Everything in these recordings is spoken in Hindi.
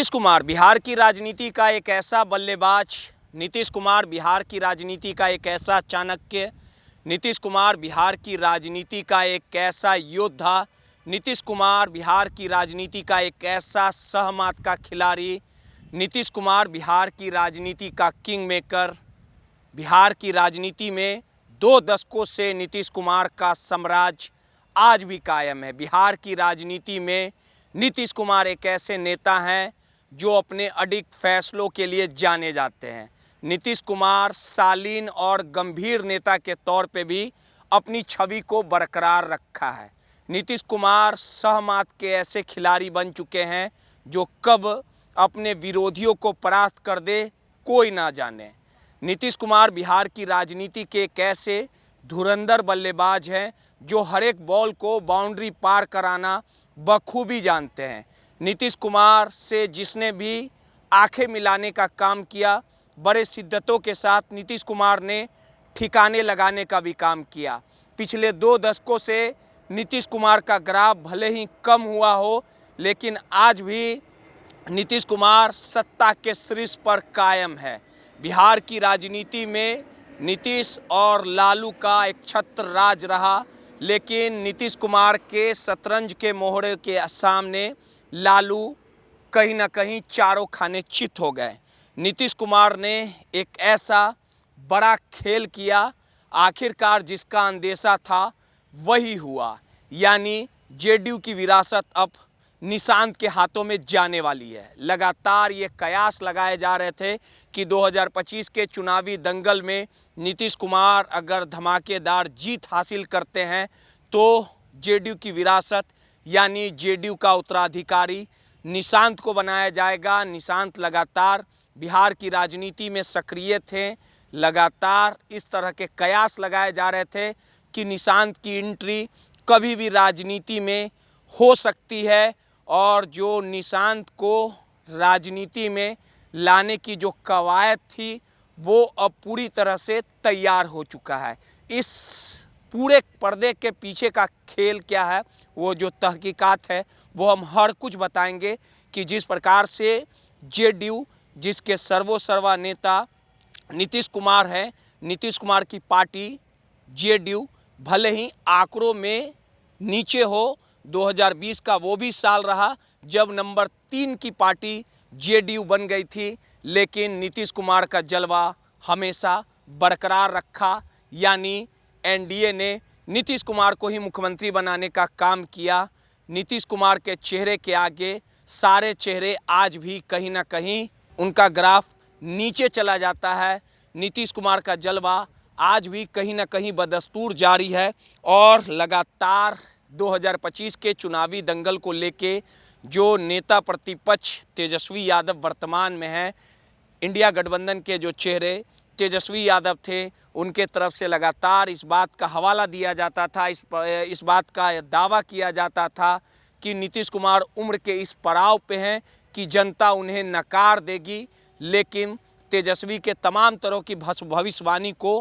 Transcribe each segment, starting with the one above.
नीतीश कुमार बिहार की राजनीति का एक ऐसा बल्लेबाज, नीतीश कुमार बिहार की राजनीति का एक ऐसा चाणक्य, नीतीश कुमार बिहार की राजनीति का एक ऐसा योद्धा, नीतीश कुमार बिहार की राजनीति का एक ऐसा सहमात का खिलाड़ी, नीतीश कुमार बिहार की राजनीति का किंग मेकर। बिहार की राजनीति में 2 दशकों से नीतीश कुमार का साम्राज्य आज भी कायम है। बिहार की राजनीति में नीतीश कुमार एक ऐसे नेता हैं जो अपने अडिग फैसलों के लिए जाने जाते हैं। नीतीश कुमार शालीन और गंभीर नेता के तौर पे भी अपनी छवि को बरकरार रखा है। नीतीश कुमार सहमात के ऐसे खिलाड़ी बन चुके हैं जो कब अपने विरोधियों को परास्त कर दे कोई ना जाने। नीतीश कुमार बिहार की राजनीति के एक ऐसे धुरंधर बल्लेबाज हैं जो हर एक बॉल को बाउंड्री पार कराना बखूबी जानते हैं। नीतीश कुमार से जिसने भी आंखें मिलाने का काम किया, बड़े शिद्दतों के साथ नीतीश कुमार ने ठिकाने लगाने का भी काम किया। पिछले 2 दशकों से नीतीश कुमार का ग्राफ भले ही कम हुआ हो, लेकिन आज भी नीतीश कुमार सत्ता के शीर्ष पर कायम है। बिहार की राजनीति में नीतीश और लालू का एक छत्र राज रहा, लेकिन नीतीश कुमार के शतरंज के मोहरे के सामने लालू कहीं ना कहीं चारों खाने चित हो गए। नीतीश कुमार ने एक ऐसा बड़ा खेल किया, आखिरकार जिसका अंदेशा था वही हुआ, यानी जेडीयू की विरासत अब निशांत के हाथों में जाने वाली है। लगातार ये कयास लगाए जा रहे थे कि 2025 के चुनावी दंगल में नीतीश कुमार अगर धमाकेदार जीत हासिल करते हैं तो जेडीयू की विरासत यानी जेडीयू का उत्तराधिकारी निशांत को बनाया जाएगा। निशांत लगातार बिहार की राजनीति में सक्रिय थे, लगातार इस तरह के कयास लगाए जा रहे थे कि निशांत की एंट्री कभी भी राजनीति में हो सकती है, और जो निशांत को राजनीति में लाने की जो कवायद थी वो अब पूरी तरह से तैयार हो चुका है। इस पूरे पर्दे के पीछे का खेल क्या है, वो जो तहकीकात है वो हम हर कुछ बताएंगे कि जिस प्रकार से जेडीयू, जिसके सर्वा नेता नीतीश कुमार है, नीतीश कुमार की पार्टी जेडीयू भले ही आंकड़ों में नीचे हो, 2020 का वो भी साल रहा जब नंबर 3 की पार्टी जेडीयू बन गई थी, लेकिन नीतीश कुमार का जलवा हमेशा बरकरार रखा, यानी एनडीए ने नीतीश कुमार को ही मुख्यमंत्री बनाने का काम किया। नीतीश कुमार के चेहरे के आगे सारे चेहरे आज भी कहीं ना कहीं उनका ग्राफ नीचे चला जाता है। नीतीश कुमार का जलवा आज भी कहीं ना कहीं बदस्तूर जारी है, और लगातार 2025 के चुनावी दंगल को लेके जो नेता प्रतिपक्ष तेजस्वी यादव वर्तमान में है, इंडिया गठबंधन के जो चेहरे तेजस्वी यादव थे, उनके तरफ से लगातार इस बात का हवाला दिया जाता था, इस बात का दावा किया जाता था कि नीतीश कुमार उम्र के इस पड़ाव पे हैं कि जनता उन्हें नकार देगी, लेकिन तेजस्वी के तमाम तरह की भविष्यवाणी को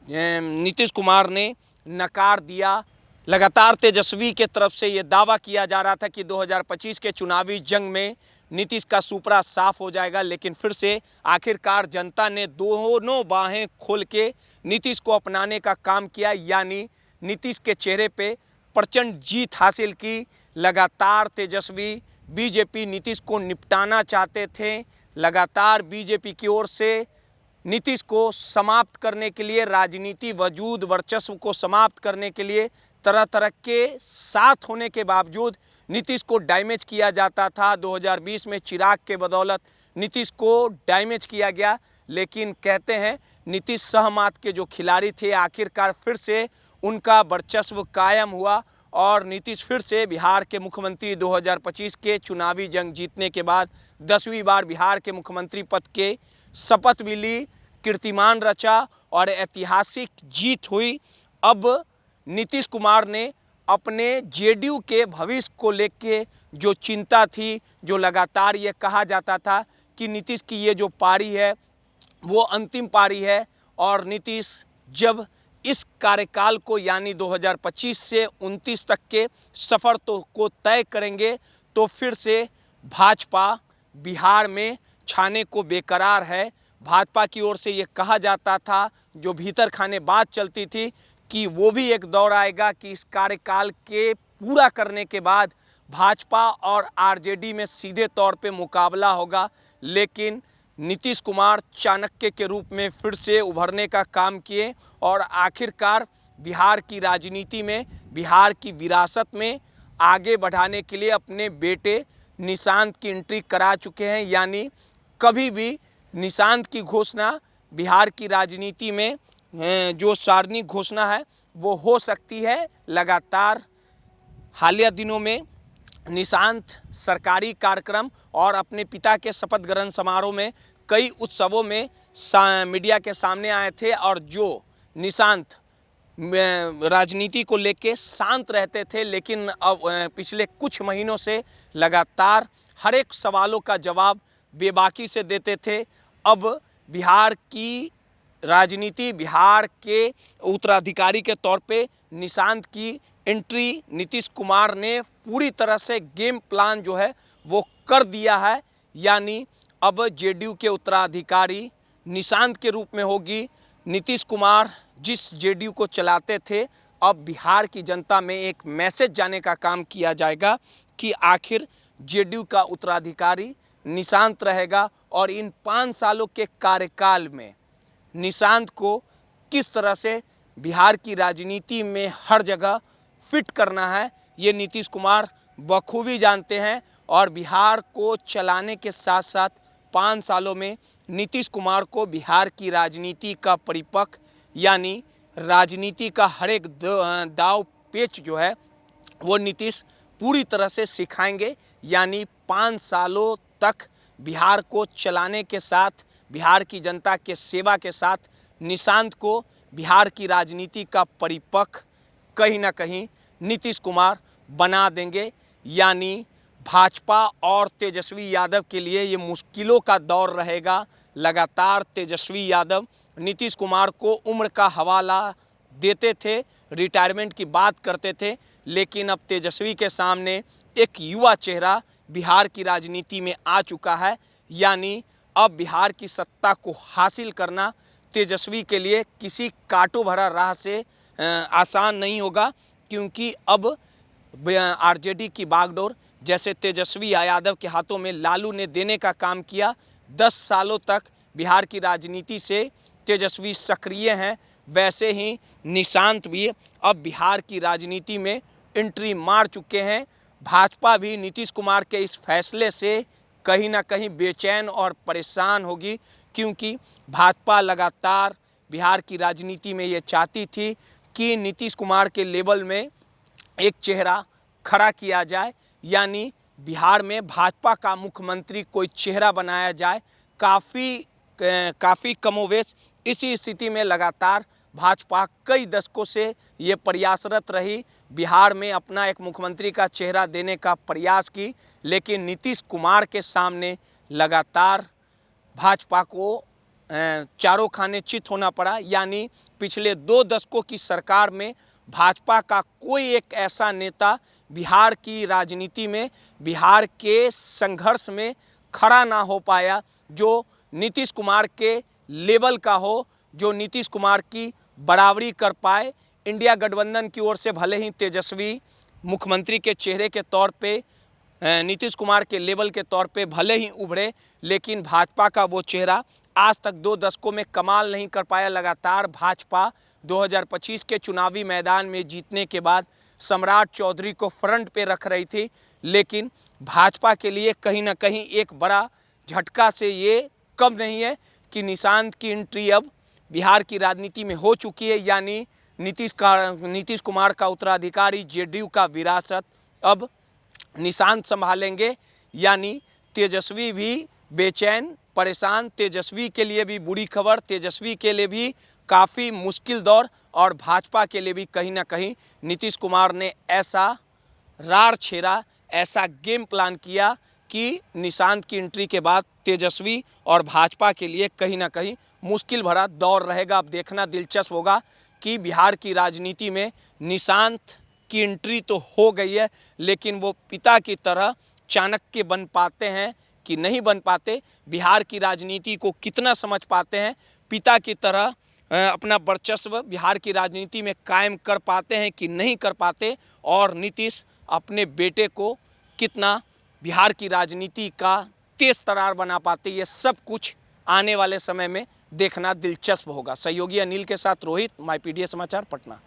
नीतीश कुमार ने नकार दिया। लगातार तेजस्वी के तरफ से ये दावा किया जा रहा था कि 2025 के चुनावी जंग में नीतीश का सुपड़ा साफ हो जाएगा, लेकिन फिर से आखिरकार जनता ने दोनों बाहें खोल के नीतीश को अपनाने का काम किया, यानी नीतीश के चेहरे पे प्रचंड जीत हासिल की। लगातार तेजस्वी बीजेपी नीतीश को निपटाना चाहते थे, लगातार बीजेपी की ओर से नीतीश को समाप्त करने के लिए, राजनीति वजूद वर्चस्व को समाप्त करने के लिए तरह तरह के साथ होने के बावजूद नीतीश को डैमेज किया जाता था। 2020 में चिराग के बदौलत नीतीश को डैमेज किया गया, लेकिन कहते हैं नीतीश सहमात के जो खिलाड़ी थे आखिरकार फिर से उनका वर्चस्व कायम हुआ, और नीतीश फिर से बिहार के मुख्यमंत्री 2025 के चुनावी जंग जीतने के बाद 10वीं बार बिहार के मुख्यमंत्री पद के शपथ भी ली, कीर्तिमान रचा और ऐतिहासिक जीत हुई। अब नीतीश कुमार ने अपने जेडीयू के भविष्य को लेके जो चिंता थी, जो लगातार ये कहा जाता था कि नीतीश की ये जो पारी है वो अंतिम पारी है, और नीतीश जब इस कार्यकाल को यानी 2025 से 29 तक के सफ़र को तय करेंगे तो फिर से भाजपा बिहार में छाने को बेकरार है। भाजपा की ओर से ये कहा जाता था, जो भीतर खाने बात चलती थी, कि वो भी एक दौर आएगा कि इस कार्यकाल के पूरा करने के बाद भाजपा और आरजेडी में सीधे तौर पे मुकाबला होगा। लेकिन नीतीश कुमार चाणक्य के रूप में फिर से उभरने का काम किए और आखिरकार बिहार की राजनीति में, बिहार की विरासत में आगे बढ़ाने के लिए अपने बेटे निशांत की एंट्री करा चुके हैं। यानी कभी भी निशांत की घोषणा बिहार की राजनीति में जो सार्वजनिक घोषणा है वो हो सकती है। लगातार हालिया दिनों में निशांत सरकारी कार्यक्रम और अपने पिता के शपथ ग्रहण समारोह में कई उत्सवों में मीडिया के सामने आए थे और जो निशांत राजनीति को लेके शांत रहते थे, लेकिन अब पिछले कुछ महीनों से लगातार हर एक सवालों का जवाब बेबाकी से देते थे। अब बिहार की राजनीति, बिहार के उत्तराधिकारी के तौर पे निशांत की एंट्री नीतीश कुमार ने पूरी तरह से गेम प्लान जो है वो कर दिया है। यानी अब जेडीयू के उत्तराधिकारी निशांत के रूप में होगी। नीतीश कुमार जिस जेडीयू को चलाते थे, अब बिहार की जनता में एक मैसेज जाने का काम किया जाएगा कि आखिर जेडीयू का उत्तराधिकारी निशांत रहेगा और इन 5 सालों के कार्यकाल में निशांत को किस तरह से बिहार की राजनीति में हर जगह फिट करना है, ये नीतीश कुमार बखूबी जानते हैं। और बिहार को चलाने के साथ साथ 5 सालों में नीतीश कुमार को बिहार की राजनीति का परिपक्व, यानी राजनीति का हर एक दाव पेच जो है वो नीतीश पूरी तरह से सिखाएंगे। यानी 5 सालों तक बिहार को चलाने के साथ, बिहार की जनता के सेवा के साथ निशांत को बिहार की राजनीति का परिपक्व कहीं ना कहीं नीतीश कुमार बना देंगे। यानी भाजपा और तेजस्वी यादव के लिए ये मुश्किलों का दौर रहेगा। लगातार तेजस्वी यादव नीतीश कुमार को उम्र का हवाला देते थे, रिटायरमेंट की बात करते थे, लेकिन अब तेजस्वी के सामने एक युवा चेहरा बिहार की राजनीति में आ चुका है। यानी अब बिहार की सत्ता को हासिल करना तेजस्वी के लिए किसी कांटों भरा राह से आसान नहीं होगा, क्योंकि अब आरजेडी की बागडोर जैसे तेजस्वी यादव के हाथों में लालू ने देने का काम किया। 10 सालों तक बिहार की राजनीति से तेजस्वी सक्रिय हैं, वैसे ही निशांत भी अब बिहार की राजनीति में एंट्री मार चुके हैं। भाजपा भी नीतीश कुमार के इस फैसले से कहीं ना कहीं बेचैन और परेशान होगी, क्योंकि भाजपा लगातार बिहार की राजनीति में ये चाहती थी कि नीतीश कुमार के लेवल में एक चेहरा खड़ा किया जाए, यानी बिहार में भाजपा का मुख्यमंत्री कोई चेहरा बनाया जाए। काफ़ी कमोवेश इसी स्थिति में लगातार भाजपा कई दशकों से ये प्रयासरत रही, बिहार में अपना एक मुख्यमंत्री का चेहरा देने का प्रयास की, लेकिन नीतीश कुमार के सामने लगातार भाजपा को चारों खाने चित होना पड़ा। यानी पिछले 2 दशकों की सरकार में भाजपा का कोई एक ऐसा नेता बिहार की राजनीति में, बिहार के संघर्ष में खड़ा ना हो पाया जो नीतीश कुमार के लेवल का हो, जो नीतीश कुमार की बराबरी कर पाए। इंडिया गठबंधन की ओर से भले ही तेजस्वी मुख्यमंत्री के चेहरे के तौर पे, नीतीश कुमार के लेवल के तौर पे भले ही उभरे, लेकिन भाजपा का वो चेहरा आज तक 2 दशकों में कमाल नहीं कर पाया। लगातार भाजपा 2025 के चुनावी मैदान में जीतने के बाद सम्राट चौधरी को फ्रंट पे रख रही थी, लेकिन भाजपा के लिए कहीं ना कहीं एक बड़ा झटका से ये कम नहीं है कि निशांत की एंट्री अब बिहार की राजनीति में हो चुकी है। यानी नीतीश कुमार का उत्तराधिकारी, जेडीयू का विरासत अब निशांत संभालेंगे। यानी तेजस्वी भी बेचैन, परेशान, तेजस्वी के लिए भी बुरी खबर, तेजस्वी के लिए भी काफ़ी मुश्किल दौर, और भाजपा के लिए भी कहीं ना कहीं नीतीश कुमार ने ऐसा रार छेड़ा, ऐसा गेम प्लान किया कि निशांत की एंट्री के बाद तेजस्वी और भाजपा के लिए कहीं ना कहीं मुश्किल भरा दौर रहेगा। अब देखना दिलचस्प होगा कि बिहार की राजनीति में निशांत की एंट्री तो हो गई है, लेकिन वो पिता की तरह चाणक्य बन पाते हैं कि नहीं बन पाते, बिहार की राजनीति को कितना समझ पाते हैं, पिता की तरह अपना वर्चस्व बिहार की राजनीति में कायम कर पाते हैं कि नहीं कर पाते, और नीतीश अपने बेटे को कितना बिहार की राजनीति का तेज तरार बना पाते, ये सब कुछ आने वाले समय में देखना दिलचस्प होगा। सहयोगी अनिल के साथ रोहित, माईपीडीए समाचार, पटना।